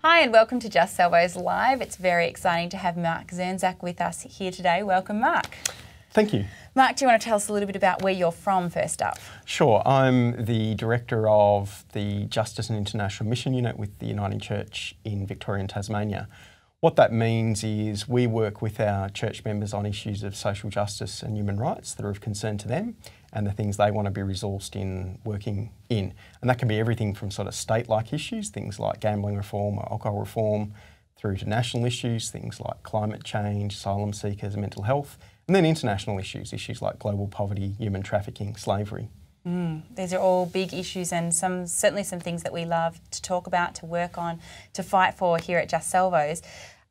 Hi and welcome to Just Salvos Live. It's very exciting to have Mark Zirnsak with us here today. Welcome, Mark. Thank you. Mark, do you want to tell us a little bit about where you're from first up? Sure. I'm the Director of the Justice and International Mission Unit with the Uniting Church in Victoria and Tasmania. What that means is we work with our church members on issues of social justice and human rights that are of concern to them and the things they want to be resourced in working in. And that can be everything from sort of state-like issues, things like gambling reform or alcohol reform, through to national issues, things like climate change, asylum seekers, mental health, and then international issues, issues like global poverty, human trafficking, slavery. These are all big issues and certainly some things that we love to talk about, to work on, to fight for here at Just Salvos.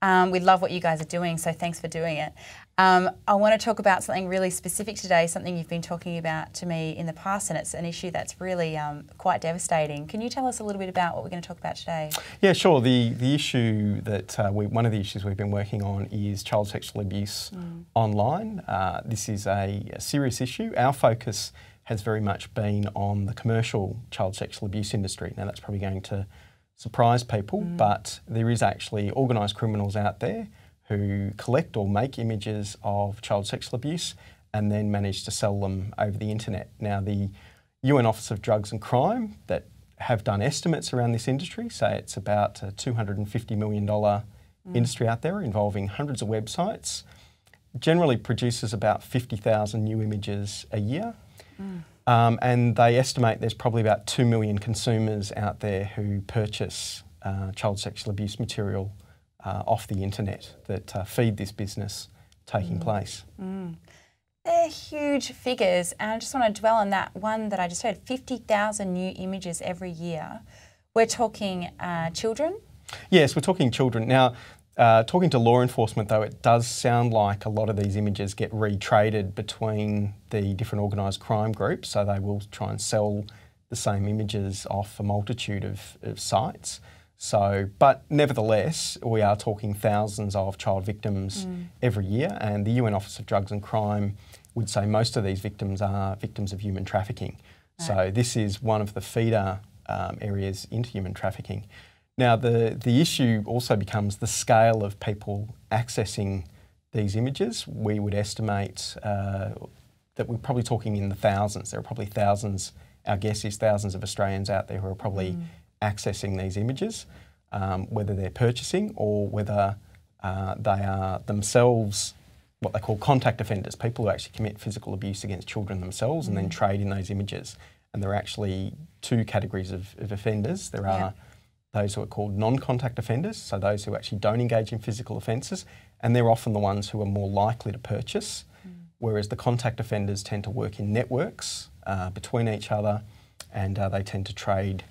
We love what you guys are doing, so thanks for doing it. I want to talk about something really specific today, something you've been talking about to me in the past, and it's an issue that's really quite devastating. Can you tell us a little bit about what we're going to talk about today? Yeah, sure. The issue that one of the issues we've been working on is child sexual abuse online. This is a serious issue. Our focus has very much been on the commercial child sexual abuse industry. Now that's probably going to surprise people, but there is actually organised criminals out there who collect or make images of child sexual abuse and then manage to sell them over the internet. Now the UN Office of Drugs and Crime that have done estimates around this industry say it's about a $250 million industry out there involving hundreds of websites, generally produces about 50,000 new images a year. And they estimate there's probably about 2 million consumers out there who purchase child sexual abuse material off the internet that feed this business taking place. They're huge figures, and I just want to dwell on that one that I just heard, 50,000 new images every year. We're talking children? Yes, we're talking children. Now, talking to law enforcement though, it does sound like a lot of these images get retraded between the different organised crime groups, so they will try and sell the same images off a multitude of sites. So, but nevertheless, we are talking thousands of child victims every year, and the UN Office of Drugs and Crime would say most of these victims are victims of human trafficking. Right. So this is one of the feeder areas into human trafficking. Now, the issue also becomes the scale of people accessing these images. We would estimate that we're probably talking in the thousands. There are probably thousands, our guess is thousands of Australians out there who are probably accessing these images, whether they're purchasing or whether they are themselves what they call contact offenders, people who actually commit physical abuse against children themselves and then trade in those images. And there are actually two categories of offenders. There are those who are called non-contact offenders, so those who actually don't engage in physical offences, and they're often the ones who are more likely to purchase, whereas the contact offenders tend to work in networks between each other, and they tend to trade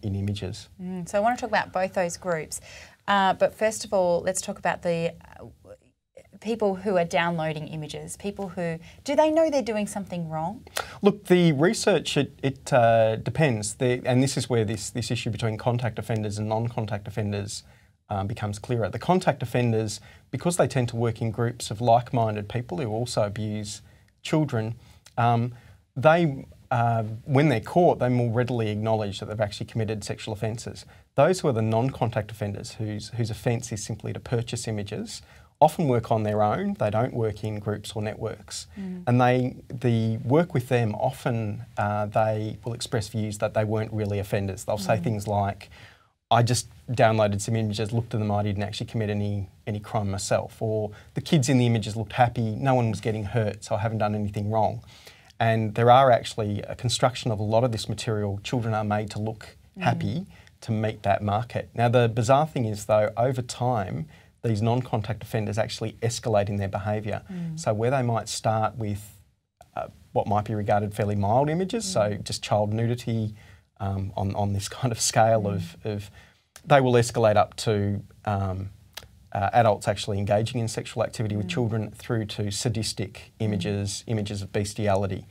in images. So I want to talk about both those groups, but first of all, let's talk about the people who are downloading images, people who, do they know they're doing something wrong? Look, the research, it depends, and this is where this issue between contact offenders and non-contact offenders becomes clearer. The contact offenders, because they tend to work in groups of like-minded people who also abuse children, when they're caught, they more readily acknowledge that they've actually committed sexual offences. Those who are the non-contact offenders, whose offence is simply to purchase images, often work on their own. They don't work in groups or networks. And the work with them, often they will express views that they weren't really offenders. They'll say things like, I just downloaded some images, looked at them, I didn't actually commit any crime myself. Or the kids in the images looked happy, no one was getting hurt, so I haven't done anything wrong. And there are actually a construction of a lot of this material. Children are made to look happy to meet that market. Now the bizarre thing is though, over time, these non-contact offenders actually escalate in their behaviour. So where they might start with what might be regarded fairly mild images, so just child nudity on this kind of scale of, they will escalate up to adults actually engaging in sexual activity with children through to sadistic images, images of bestiality.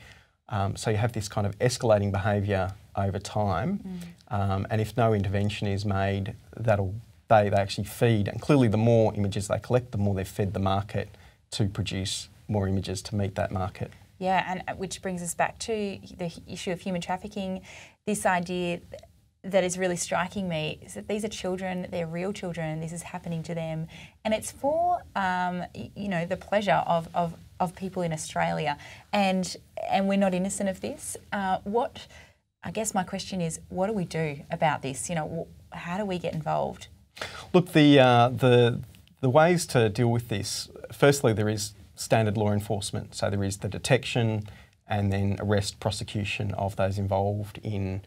So you have this kind of escalating behaviour over time, and if no intervention is made, they actually feed, and clearly the more images they collect, the more they've fed the market to produce more images to meet that market. Yeah, and which brings us back to the issue of human trafficking, this idea that is really striking me is that these are children, they're real children, this is happening to them, and it's for the pleasure of people in Australia, and we're not innocent of this. I guess my question is, what do we do about this? How do we get involved? Look, the ways to deal with this, firstly, there is standard law enforcement. So there is the detection and then arrest, prosecution of those involved in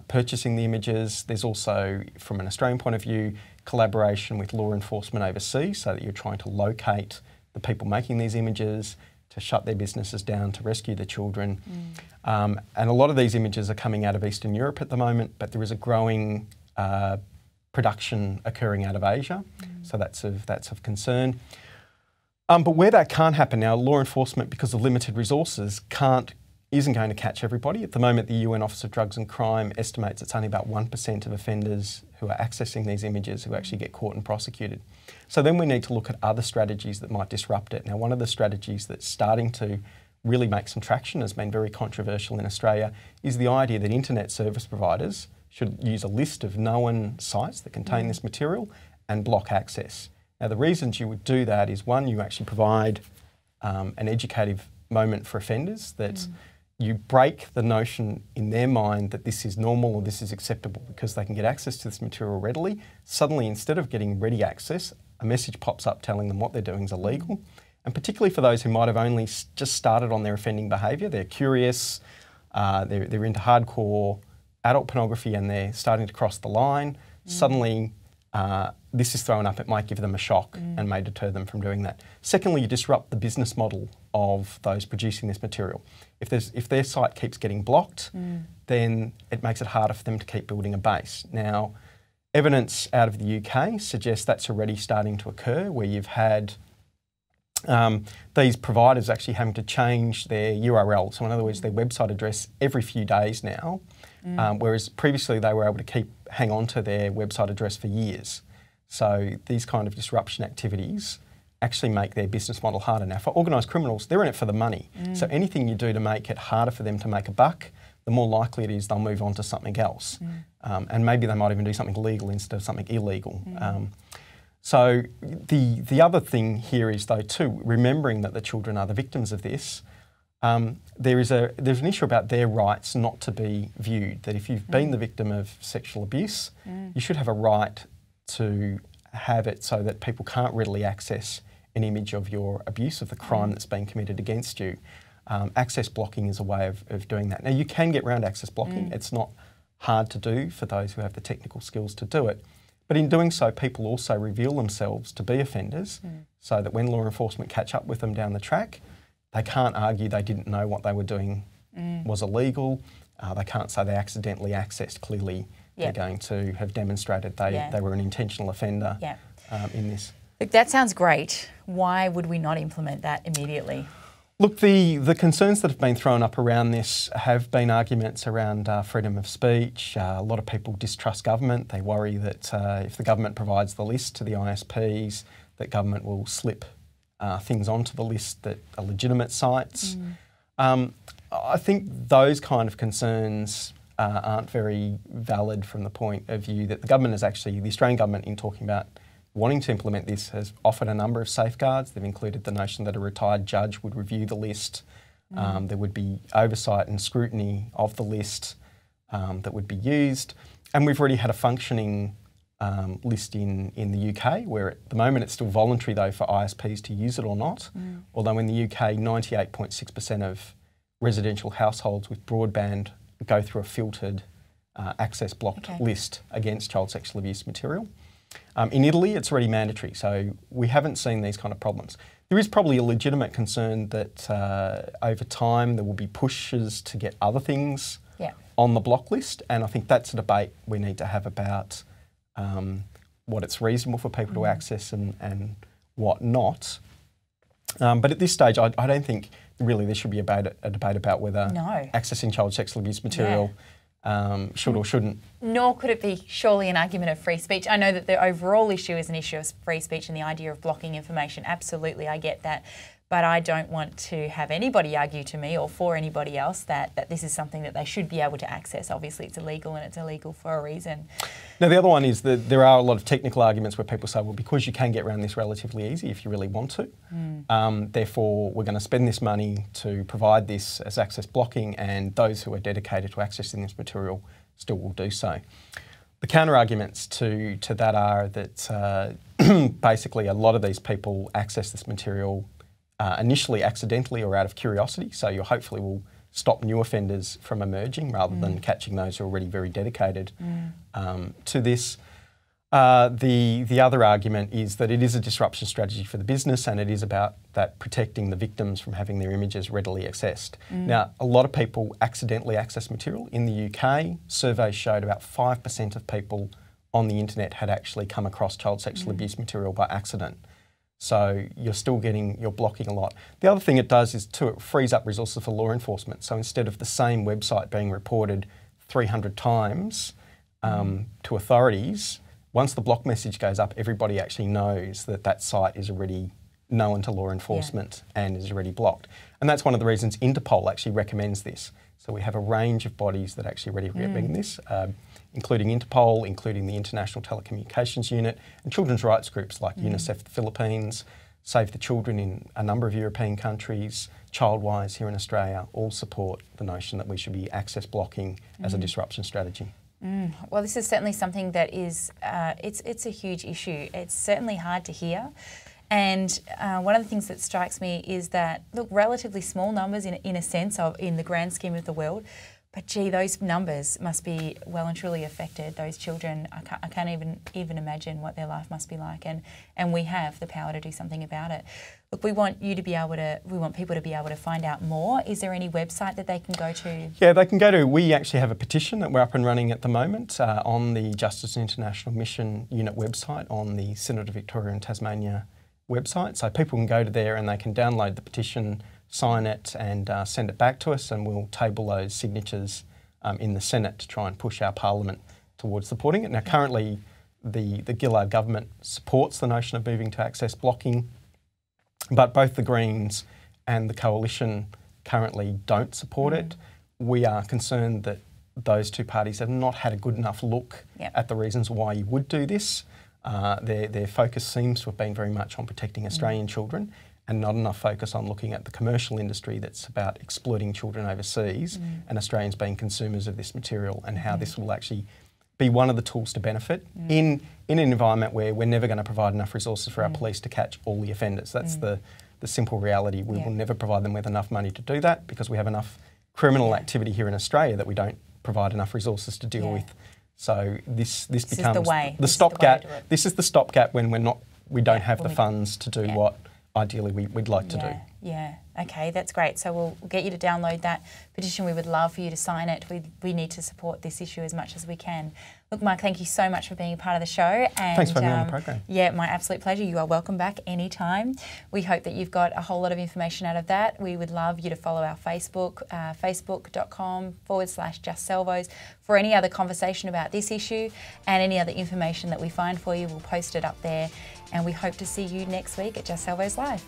purchasing the images. There's also, from an Australian point of view, collaboration with law enforcement overseas, so that you're trying to locate the people making these images, to shut their businesses down, to rescue the children. And a lot of these images are coming out of Eastern Europe at the moment, but there is a growing production occurring out of Asia, so that's of concern. But where that can't happen now, law enforcement, because of limited resources, isn't going to catch everybody. At the moment, the UN Office of Drugs and Crime estimates it's only about 1% of offenders who are accessing these images who actually get caught and prosecuted. So then we need to look at other strategies that might disrupt it. Now, one of the strategies that's starting to really make some traction, has been very controversial in Australia, is the idea that internet service providers should use a list of known sites that contain this material and block access. Now, the reasons you would do that is, one, you actually provide an educative moment for offenders, that you break the notion in their mind that this is normal or this is acceptable because they can get access to this material readily. Suddenly, instead of getting ready access, a message pops up telling them what they're doing is illegal. And particularly for those who might have only just started on their offending behaviour, they're curious, they're into hardcore adult pornography and they're starting to cross the line. Suddenly, this is thrown up, it might give them a shock and may deter them from doing that. Secondly, you disrupt the business model of those producing this material. If their site keeps getting blocked, then it makes it harder for them to keep building a base. Now, evidence out of the UK suggests that's already starting to occur, where you've had these providers actually having to change their URL, so in other words, their website address every few days now, whereas previously they were able to hang on to their website address for years. So these kind of disruption activities actually make their business model harder. Now, for organised criminals, they're in it for the money. So anything you do to make it harder for them to make a buck, the more likely it is they'll move on to something else. And maybe they might even do something legal instead of something illegal. So the other thing here is, though, too, remembering that the children are the victims of this, there's an issue about their rights not to be viewed, that if you've been the victim of sexual abuse, you should have a right to have it so that people can't readily access an image of your abuse, of the crime that's been committed against you. Access blocking is a way of doing that. Now, you can get around access blocking. It's not hard to do for those who have the technical skills to do it. But in doing so, people also reveal themselves to be offenders, so that when law enforcement catch up with them down the track, they can't argue they didn't know what they were doing was illegal. They can't say they accidentally accessed. Clearly, they're going to have demonstrated they were an intentional offender in this. Look, that sounds great. Why would we not implement that immediately? Look, the concerns that have been thrown up around this have been arguments around freedom of speech. A lot of people distrust government. They worry that if the government provides the list to the ISPs, that government will slip things onto the list that are legitimate sites. I think those kind of concerns aren't very valid from the point of view that the government is actually, the Australian government, in talking about wanting to implement this, has offered a number of safeguards. They've included the notion that a retired judge would review the list. There would be oversight and scrutiny of the list that would be used. And we've already had a functioning list in the UK, where at the moment it's still voluntary, though, for ISPs to use it or not. Although in the UK, 98.6% of residential households with broadband go through a filtered access blocked list against child sexual abuse material. In Italy, it's already mandatory, so we haven't seen these kind of problems. There is probably a legitimate concern that over time there will be pushes to get other things on the block list, and I think that's a debate we need to have about what it's reasonable for people to access and what not. But at this stage, I don't think really there should be a debate about whether accessing child sexual abuse material should or shouldn't. Nor could it be surely an argument of free speech. I know that the overall issue is an issue of free speech and the idea of blocking information. Absolutely, I get that. but I don't want to have anybody argue to me or for anybody else that this is something that they should be able to access. Obviously, it's illegal and it's illegal for a reason. Now, the other one is that there are a lot of technical arguments where people say, well, because you can get around this relatively easy if you really want to, therefore we're going to spend this money to provide this as access blocking, and those who are dedicated to accessing this material still will do so. The counter arguments to that are that basically a lot of these people access this material initially accidentally or out of curiosity, so you hopefully will stop new offenders from emerging rather than catching those who are already very dedicated to this. The other argument is that it is a disruption strategy for the business, and it is about that protecting the victims from having their images readily accessed. Now, a lot of people accidentally access material. In the UK, surveys showed about 5% of people on the internet had actually come across child sexual abuse material by accident. So you're blocking a lot. The other thing it does is it frees up resources for law enforcement. So instead of the same website being reported 300 times to authorities, once the block message goes up, everybody actually knows that that site is already known to law enforcement and is already blocked. And that's one of the reasons Interpol actually recommends this. So we have a range of bodies that actually recommend this, including Interpol, including the International Telecommunications Unit, and children's rights groups like UNICEF the Philippines, Save the Children in a number of European countries, Childwise here in Australia, all support the notion that we should be access blocking as a disruption strategy. Well, this is certainly something that is, it's a huge issue. It's certainly hard to hear. And one of the things that strikes me is that, look, relatively small numbers in a sense of in the grand scheme of the world, but gee, those numbers must be well and truly affected. Those children, I can't even imagine what their life must be like, and we have the power to do something about it. Look, we want people to be able to find out more. Is there any website that they can go to? Yeah, they can go to, we actually have a petition that we're up and running at the moment on the Justice International Mission Unit website on the Synod of Victoria and Tasmania website. So people can go to there and they can download the petition, sign it and send it back to us, and we'll table those signatures in the Senate to try and push our Parliament towards supporting it. Now currently the Gillard government supports the notion of moving to access blocking, but both the Greens and the Coalition currently don't support it. We are concerned that those two parties have not had a good enough look at the reasons why you would do this. Their focus seems to have been very much on protecting Australian children, and not enough focus on looking at the commercial industry that's about exploiting children overseas and Australians being consumers of this material, and how this will actually be one of the tools to benefit in an environment where we're never going to provide enough resources for our police to catch all the offenders. That's the simple reality. We will never provide them with enough money to do that, because we have enough criminal activity here in Australia that we don't provide enough resources to deal with. So this becomes the stopgap. This is the stopgap when we don't have the funds to do what ideally we'd like to do. Yeah, okay, that's great. So we'll get you to download that petition. We would love for you to sign it. We need to support this issue as much as we can. Look, Mark, thank you so much for being a part of the show. And, thanks for having me on the program. Yeah, my absolute pleasure. You are welcome back anytime. We hope that you've got a whole lot of information out of that. We would love you to follow our Facebook, facebook.com/JustSalvos for any other conversation about this issue, and any other information that we find for you. We'll post it up there, and we hope to see you next week at Just Salvos Live.